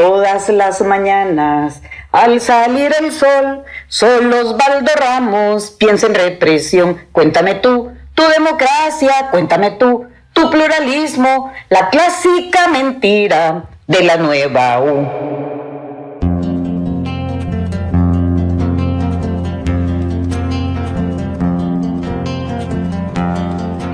Todas las mañanas, al salir el sol, solo Osvaldo Ramos piensa en represión. Cuéntame tú, tu democracia, cuéntame tú, tu pluralismo, la clásica mentira de la nueva U.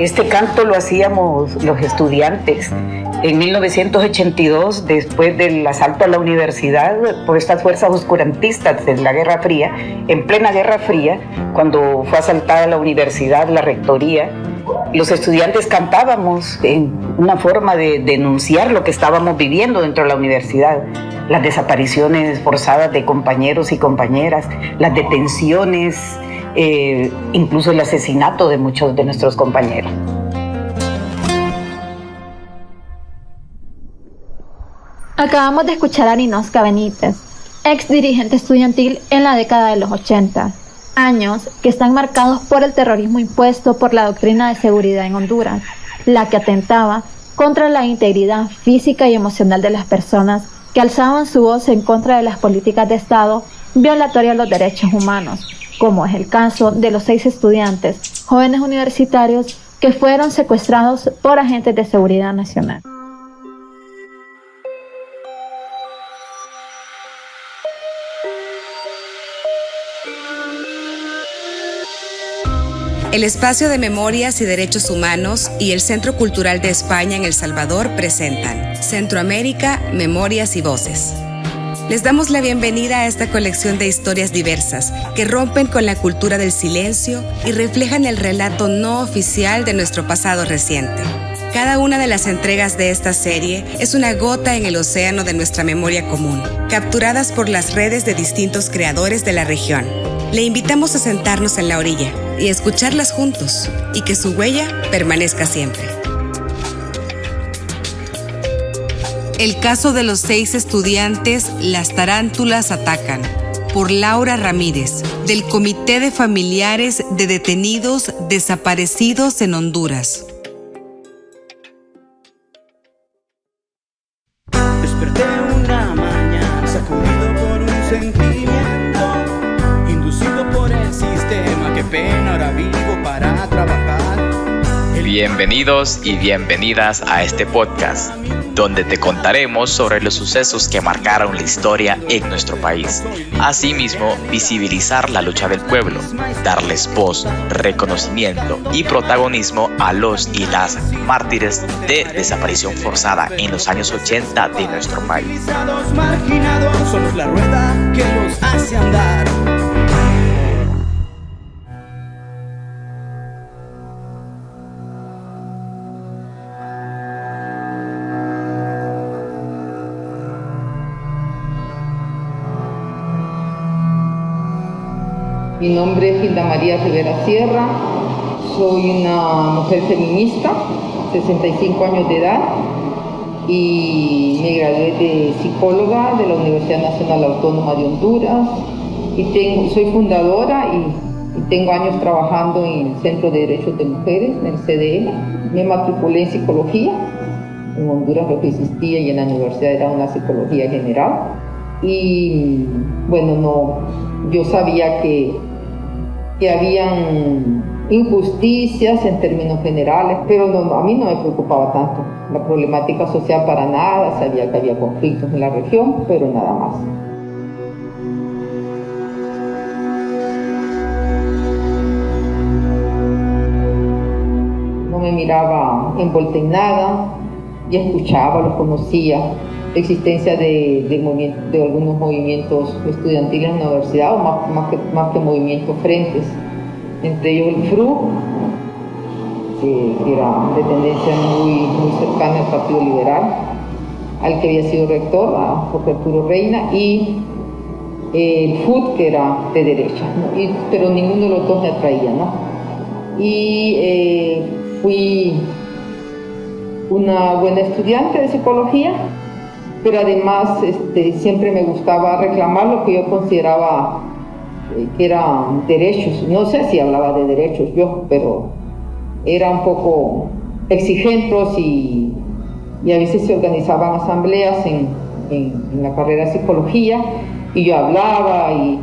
Este canto lo hacíamos los estudiantes en 1982, después del asalto a la universidad por estas fuerzas oscurantistas de la Guerra Fría. En plena Guerra Fría, cuando fue asaltada la universidad, la rectoría, los estudiantes cantábamos en una forma de denunciar lo que estábamos viviendo dentro de la universidad. Las desapariciones forzadas de compañeros y compañeras, las detenciones, incluso el asesinato de muchos de nuestros compañeros. Acabamos de escuchar a Ninosca Benítez, ex dirigente estudiantil en la década de los 80, años que están marcados por el terrorismo impuesto por la doctrina de seguridad en Honduras, la que atentaba contra la integridad física y emocional de las personas que alzaban su voz en contra de las políticas de Estado violatorias a los derechos humanos, como es el caso de los 6 estudiantes, jóvenes universitarios, que fueron secuestrados por agentes de seguridad nacional. El Espacio de Memorias y Derechos Humanos y el Centro Cultural de España en El Salvador presentan Centroamérica, Memorias y Voces. Les damos la bienvenida a esta colección de historias diversas que rompen con la cultura del silencio y reflejan el relato no oficial de nuestro pasado reciente. Cada una de las entregas de esta serie es una gota en el océano de nuestra memoria común, capturadas por las redes de distintos creadores de la región. Le invitamos a sentarnos en la orilla y escucharlas juntos, y que su huella permanezca siempre. El caso de los 6 estudiantes Las Tarántulas Atacan, por Laura Ramírez, del Comité de Familiares de Detenidos Desaparecidos en Honduras. Desperté una mañana sacudido por un sentimiento, inducido por el sistema. Qué pena, ahora vivo para trabajar. Bienvenidos y bienvenidas a este podcast, donde te contaremos sobre los sucesos que marcaron la historia en nuestro país. Asimismo, visibilizar la lucha del pueblo, darles voz, reconocimiento y protagonismo a los y las mártires de desaparición forzada en los años 80 de nuestro país. Los marginados somos la rueda que los hace andar. Mi nombre es Hilda María Rivera Sierra, soy una mujer feminista, 65 años de edad, y me gradué de psicóloga de la Universidad Nacional Autónoma de Honduras, y soy fundadora y tengo años trabajando en el Centro de Derechos de Mujeres, en el CDM. Me matriculé en psicología, en Honduras lo que existía y en la universidad era una psicología general, y bueno, yo sabía que habían injusticias en términos generales, pero a mí no me preocupaba tanto la problemática social para nada. Sabía que había conflictos en la región, pero nada más. No me miraba envuelta en nada, ya escuchaba, los conocía. La existencia de algunos movimientos estudiantiles en la universidad, o más que movimientos, frentes, entre ellos el FRU, que era de tendencia muy cercana al Partido Liberal, al que había sido rector, a Jorge Arturo Reina, y el FUT, que era de derecha, ¿no? Pero ninguno de los dos me atraía, ¿no? Y fui una buena estudiante de psicología, pero además siempre me gustaba reclamar lo que yo consideraba que eran derechos. No sé si hablaba de derechos yo, pero era un poco exigentes y a veces se organizaban asambleas en en la carrera de psicología y yo hablaba y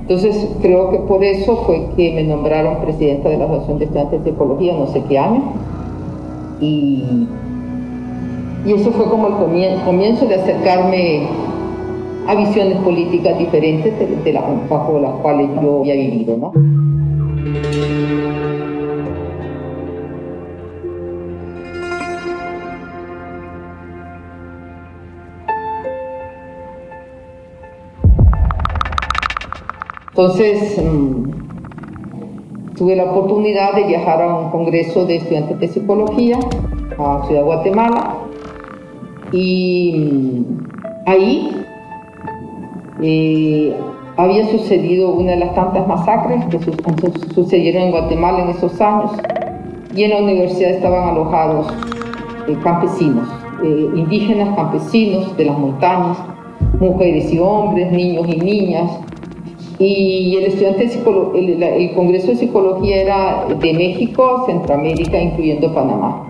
entonces creo que por eso fue que me nombraron presidenta de la Asociación de Estudiantes de Psicología, no sé qué año, y eso fue como el comienzo de acercarme a visiones políticas diferentes bajo las cuales yo había vivido, ¿no? Entonces, tuve la oportunidad de viajar a un congreso de estudiantes de psicología a Ciudad de Guatemala y ahí había sucedido una de las tantas masacres que sucedieron en Guatemala en esos años y en la universidad estaban alojados campesinos, indígenas campesinos de las montañas, mujeres y hombres, niños y niñas. Y el el Congreso de Psicología era de México, Centroamérica, incluyendo Panamá.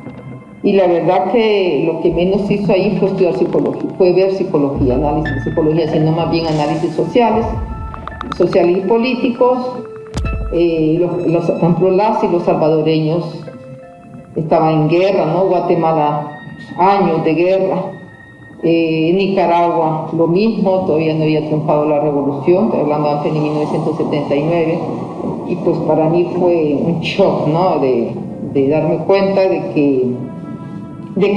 Y la verdad que lo que menos hizo ahí fue estudiar psicología, fue ver psicología, análisis de psicología, sino más bien análisis sociales y políticos. Por ejemplo, las y los salvadoreños estaban en guerra, ¿no? Guatemala, años de guerra. Nicaragua, lo mismo, todavía no había triunfado la revolución, estoy hablando antes de 1979, y pues para mí fue un shock, ¿no? De darme cuenta de que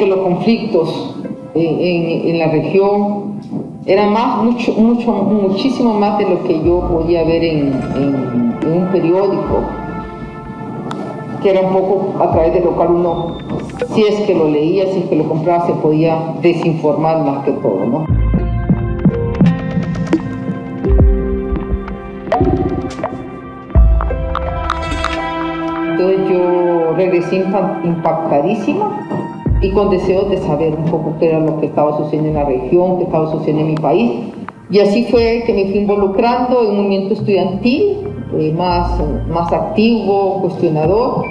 los conflictos en la región eran muchísimo más de lo que yo podía ver en un periódico, que era un poco a través de lo cual uno, si es que lo leía, si es que lo compraba, se podía desinformar más que todo, ¿no? Entonces yo regresé impactadísima y con deseos de saber un poco qué era lo que estaba sucediendo en la región, qué estaba sucediendo en mi país. Y así fue que me fui involucrando en un movimiento estudiantil más activo, cuestionador.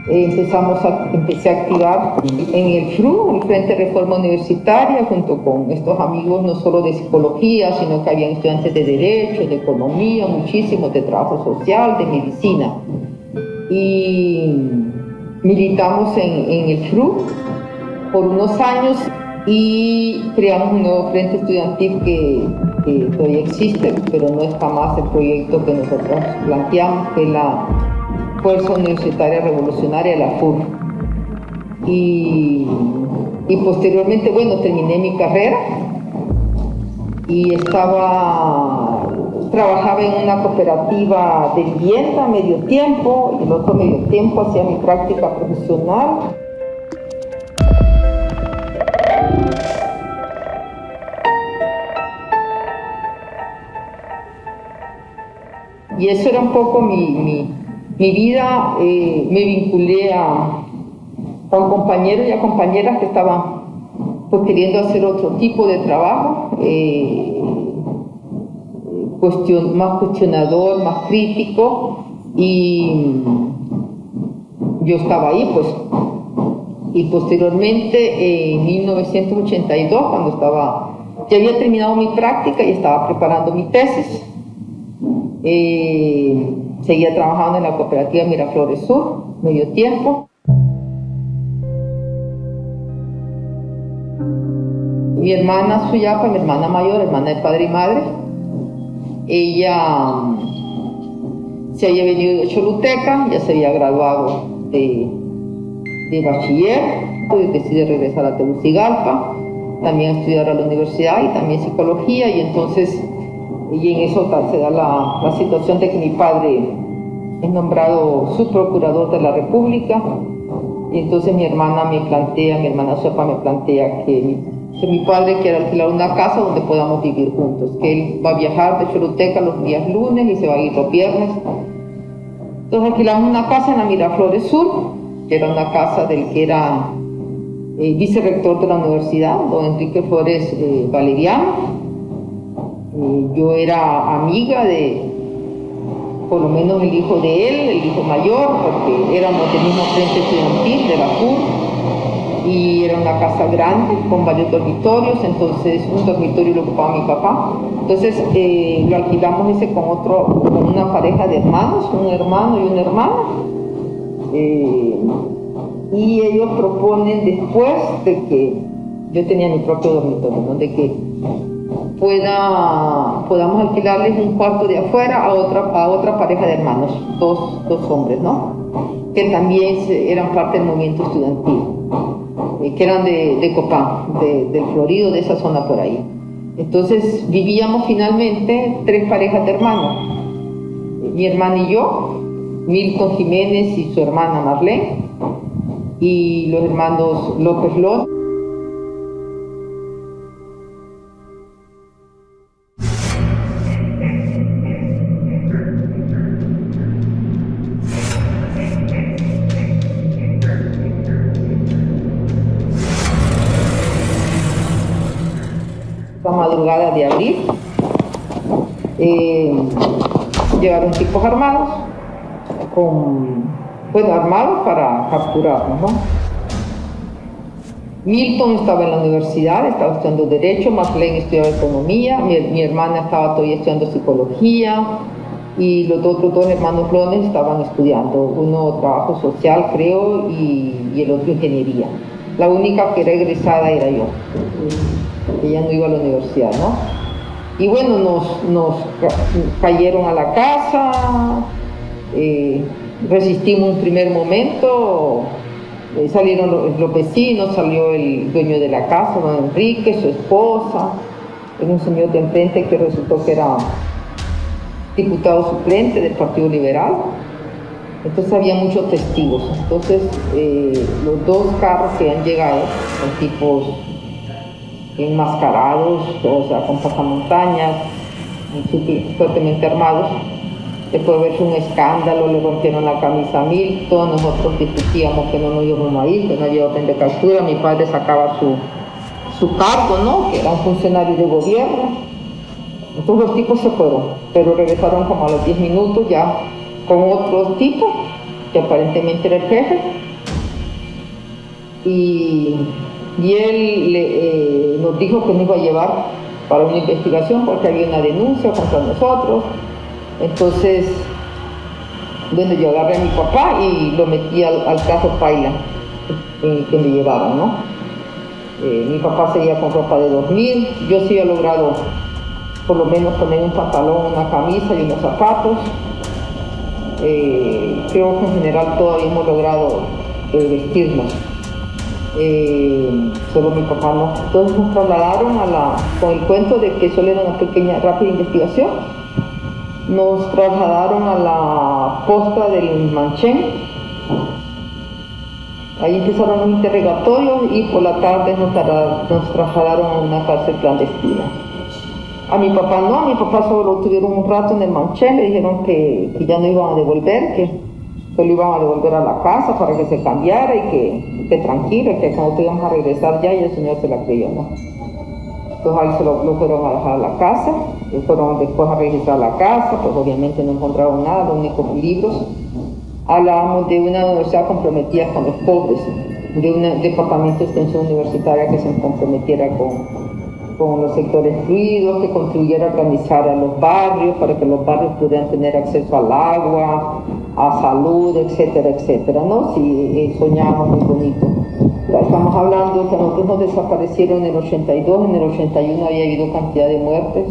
Empecé a activar en el FRU, el Frente de Reforma Universitaria, junto con estos amigos no solo de psicología, sino que habían estudiantes de Derecho, de Economía, muchísimos, de Trabajo Social, de Medicina. Y militamos en el FRU por unos años y creamos un nuevo frente estudiantil que todavía existe, pero no es jamás el proyecto que nosotros planteamos, que es la Fuerza Universitaria Revolucionaria, la FUR. Y posteriormente, bueno, terminé mi carrera y trabajaba en una cooperativa de vivienda medio tiempo, y el otro medio tiempo hacía mi práctica profesional. Y eso era un poco mi vida. Me vinculé con compañeros y a compañeras que estaban pues, queriendo hacer otro tipo de trabajo, más cuestionador, más crítico, y yo estaba ahí, pues. Y posteriormente, en 1982, cuando ya había terminado mi práctica y estaba preparando mi tesis, seguía trabajando en la cooperativa Miraflores Sur, medio tiempo. Mi hermana Suyapa, mi hermana mayor, hermana de padre y madre, ella se había venido de Choluteca, ya se había graduado de bachiller, pues decide regresar a Tegucigalpa, también estudiar a la universidad y también psicología, y en eso se da la situación de que mi padre es nombrado subprocurador de la República, y entonces mi hermana Suyapa me plantea que mi padre quiere alquilar una casa donde podamos vivir juntos, que él va a viajar de Choluteca los días lunes y se va a ir los viernes. Entonces alquilamos una casa en la Miraflores Sur, que era una casa del que era vicerrector de la universidad, don Enrique Flores Valeriano. Yo era amiga de, por lo menos, el hijo de él, el hijo mayor, porque éramos del mismo frente estudiantil de la FUR. y era una casa grande con varios dormitorios, entonces un dormitorio lo ocupaba mi papá. Entonces lo alquilamos ese con una pareja de hermanos, un hermano y una hermana. Y ellos proponen después de que yo tenía mi propio dormitorio, ¿no? De que podamos alquilarles un cuarto de afuera a otra pareja de hermanos, dos hombres, ¿no? Que también eran parte del movimiento estudiantil, que eran de Copán, del Florido, de esa zona por ahí. Entonces vivíamos finalmente 3 parejas de hermanos, mi hermana y yo, Milton Jiménez y su hermana Marlene, y los hermanos López López. La madrugada de abril llegaron tipos armados armados para capturarnos, ¿no? Milton estaba en la universidad, estaba estudiando Derecho, Marlene estudiaba Economía, mi hermana estaba todavía estudiando Psicología, y los otros 2 hermanos Lones estaban estudiando, uno Trabajo Social, creo, y el otro Ingeniería. La única que era egresada era yo. Ella no iba a la universidad, ¿no? Y bueno, nos cayeron a la casa, resistimos un primer momento, salieron los vecinos, salió el dueño de la casa, don Enrique, su esposa, era un señor de enfrente que resultó que era diputado suplente del Partido Liberal. Entonces había muchos testigos. Entonces los 2 carros que han llegado son tipos enmascarados, o sea, con pasamontañas, fuertemente armados. Después de verse un escándalo, le rompieron la camisa a Milton, nosotros discutíamos que no nos íbamos a ir, que no había orden de captura, mi padre sacaba su cargo, ¿no? Que era un funcionario de gobierno. Entonces los tipos se fueron, pero regresaron como a los 10 minutos ya con otro tipo, que aparentemente era el jefe, y él nos dijo que nos iba a llevar para una investigación porque había una denuncia contra nosotros. Entonces, bueno, yo agarré a mi papá y lo metí al carro paila en el que me llevaron, ¿no? Mi papá seguía con ropa de dormir, yo sí he logrado por lo menos poner un pantalón, una camisa y unos zapatos. Creo que en general todavía hemos logrado vestirnos. Solo mi papá no. Entonces nos trasladaron con el cuento de que solo era una pequeña, rápida investigación. Nos trasladaron a la posta del Manchén. Ahí empezaron los interrogatorios y por la tarde nos trasladaron a una cárcel clandestina. A mi papá no, a mi papá solo lo tuvieron un rato en el Manchén, le dijeron que ya no iban a devolver, que solo iban a devolver a la casa para que se cambiara y que tranquilo, que cuando íbamos a regresar ya, y el señor se la creyó, ¿no? Entonces ahí se lo fueron a dejar a la casa, fueron después a regresar a la casa, pues obviamente no encontraron nada, los únicos libros. Hablábamos de una universidad comprometida con los pobres, de un departamento de extensión universitaria que se comprometiera con los sectores excluidos, que contribuyera a organizar a los barrios para que los barrios pudieran tener acceso al agua, a salud, etcétera, etcétera, ¿no? Si soñábamos muy bonito. Estamos hablando que a nosotros nos desaparecieron en el 82, en el 81 había habido cantidad de muertes,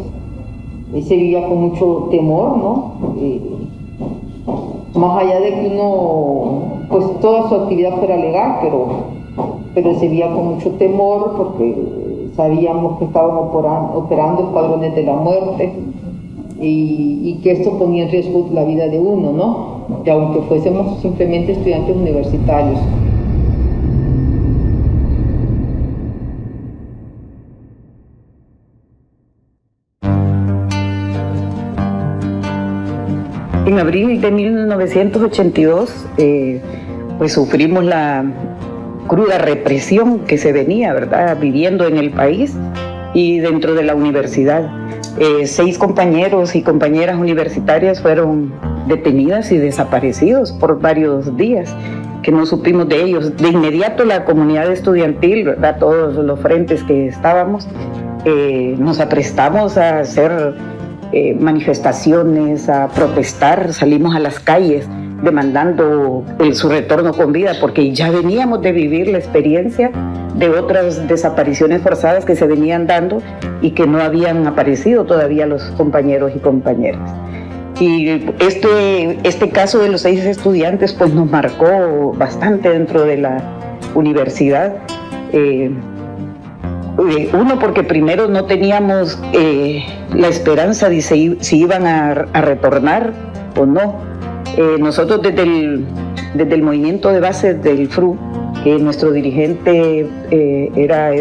y se vivía con mucho temor, ¿no? Más allá de que uno, pues toda su actividad fuera legal, pero se vivía con mucho temor porque sabíamos que estaban operando escuadrones de la muerte y que esto ponía en riesgo la vida de uno, ¿no? Y aunque fuésemos simplemente estudiantes universitarios. En abril de 1982, pues sufrimos la cruda represión que se venía, ¿verdad?, viviendo en el país y dentro de la universidad. 6 compañeros y compañeras universitarias fueron detenidas y desaparecidos por varios días. que no supimos de ellos. De inmediato la comunidad estudiantil, ¿verdad? Todos los frentes que estábamos, nos aprestamos a hacer manifestaciones, a protestar, salimos a las calles demandando su retorno con vida, porque ya veníamos de vivir la experiencia de otras desapariciones forzadas que se venían dando y que no habían aparecido todavía los compañeros y compañeras. Y este caso de los 6 estudiantes pues nos marcó bastante dentro de la universidad. Uno, porque primero no teníamos la esperanza de si iban a retornar o no. Nosotros desde el movimiento de base del FRU, que nuestro dirigente era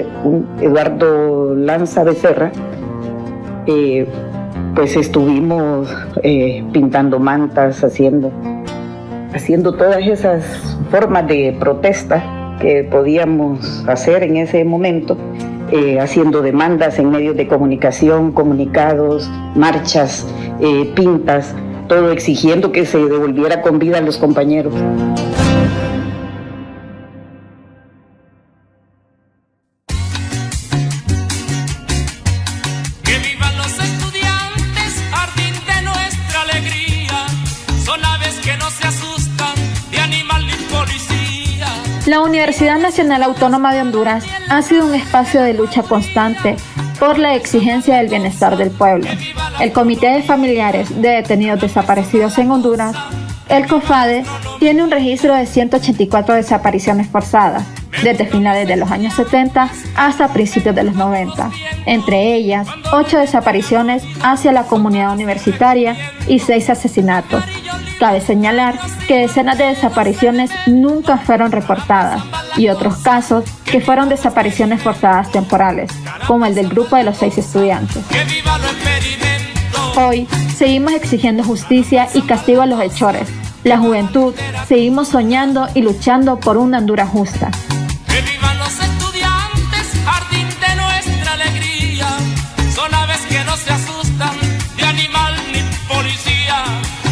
Eduardo Lanza Becerra, pues estuvimos pintando mantas, haciendo todas esas formas de protesta que podíamos hacer en ese momento, haciendo demandas en medios de comunicación, comunicados, marchas, pintas, todo exigiendo que se devolviera con vida a los compañeros. Que vivan los estudiantes, jardín de nuestra alegría, son aves que no se asustan de animal ni policía. La Universidad Nacional Autónoma de Honduras ha sido un espacio de lucha constante por la exigencia del bienestar del pueblo. El Comité de Familiares de Detenidos Desaparecidos en Honduras, el COFADE, tiene un registro de 184 desapariciones forzadas, desde finales de los años 70 hasta principios de los 90. Entre ellas, 8 desapariciones hacia la comunidad universitaria y 6 asesinatos. Cabe señalar que decenas de desapariciones nunca fueron reportadas y otros casos que fueron desapariciones forzadas temporales, como el del grupo de los 6 estudiantes. Hoy seguimos exigiendo justicia y castigo a los hechores. La juventud seguimos soñando y luchando por una Honduras justa. Que vivan los estudiantes, jardín de nuestra alegría, son aves que no se asustan de animal ni policía,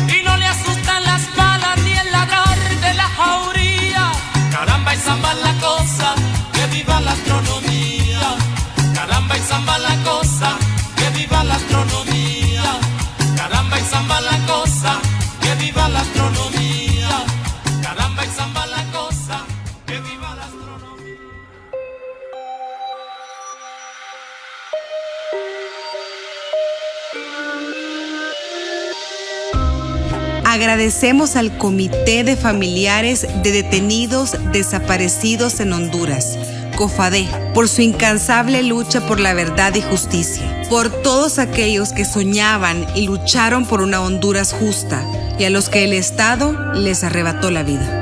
y no le asustan las balas ni el ladrar de la jauría. Caramba y zamba la cosa, que viva la astronomía. Caramba y zamba la cosa, que viva la astronomía. Caramba y zamba la cosa, que viva la astronomía. Caramba y zamba la cosa, que viva la astronomía. Agradecemos al Comité de Familiares de Detenidos Desaparecidos en Honduras, COFADE, por su incansable lucha por la verdad y justicia, por todos aquellos que soñaban y lucharon por una Honduras justa y a los que el Estado les arrebató la vida.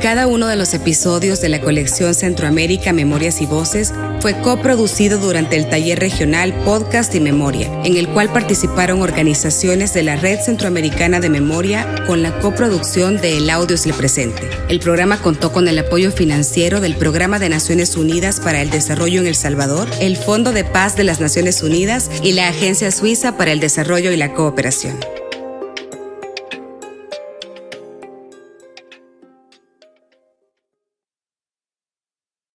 Cada uno de los episodios de la colección Centroamérica, Memorias y Voces fue coproducido durante el taller regional Podcast y Memoria, en el cual participaron organizaciones de la Red Centroamericana de Memoria con la coproducción de El Audio es el Presente. El programa contó con el apoyo financiero del Programa de Naciones Unidas para el Desarrollo en El Salvador, el Fondo de Paz de las Naciones Unidas y la Agencia Suiza para el Desarrollo y la Cooperación.